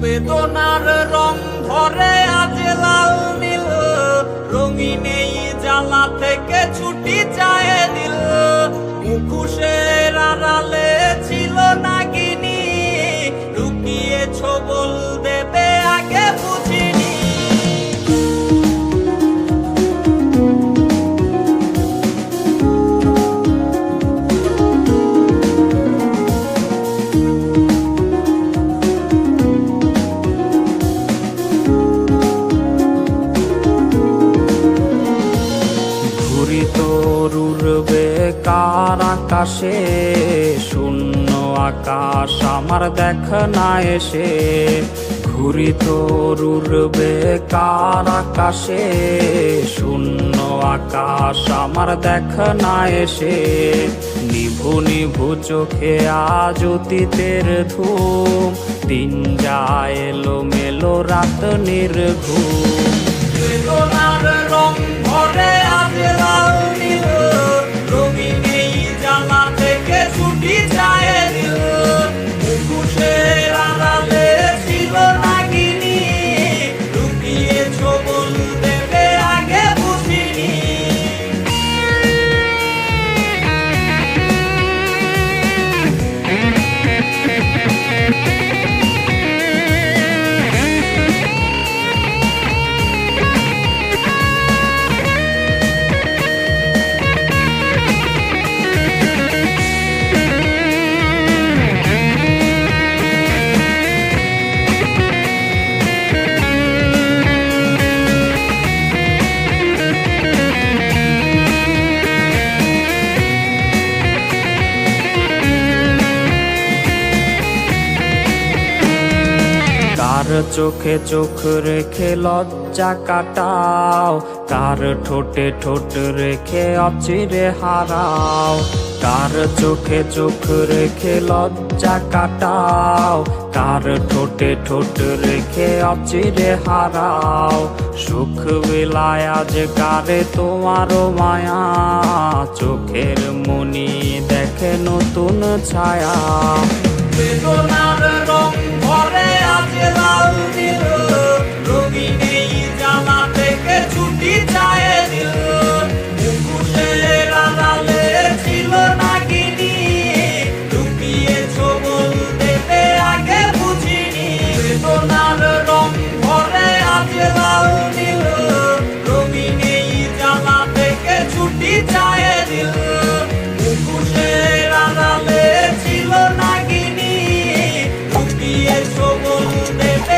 বেদনার রং ধরে আজ লাল নীল, রঙিন এই জ্বালা থেকে ছুটি চায় দিল। মুখোশের আড়ালে ছিল নাগিনী, লুকিয়ে ছবল দেবে আগে বুঝিনি। উড়বে কার আকাশে, শূন্য আকাশ আমার দেখ না এসে। ঘুরি তোর উড়বে কার আকাশে, শূন্য আকাশ আমার দেখ না এসে। নিভু নিভু চোখে আজ অতীতের ধূম, দিন যায় এলো মেলো রাত নির্ঘুম। বেদনার রং ধরে আজ লাল নীল, রঙিন এই জ্বালা থেকে ছুটি চায় দিল। মুখোশের আড়ালে ছিল নাগিনী, লুকিয়ে ছবল দেবে আগে বুঝিনি। কার চোখে চোখ রেখে লজ্জা কাটাও, কার ঠোঁটে ঠোঁট রেখে অচিরে হারাও। কার চোখে চোখ রেখে লজ্জা কাটাও, কার ঠোঁটে ঠোঁট রেখে অচিরে হারাও। সুখ বিলায় আজ কারে তোমারও মায়া, চোখের মনি দেখে নতুন ছায়া। বেদনার রং ধরে আজ লাল নীল, রঙিন এই জ্বালা থেকে ছুটি চায় দিল। মুখোশের আড়ালে ছিল নাগিনী, লুকিয়ে ছবল দেবে আগে বুঝিনি। বেদনার রং ধরে আজ লাল নীল, রঙিন এই জ্বালা থেকে ছুটি চায় দিল। মুখোশের আড়ালে ছিল নাগিনী, লুকিয়ে ছবল দেবে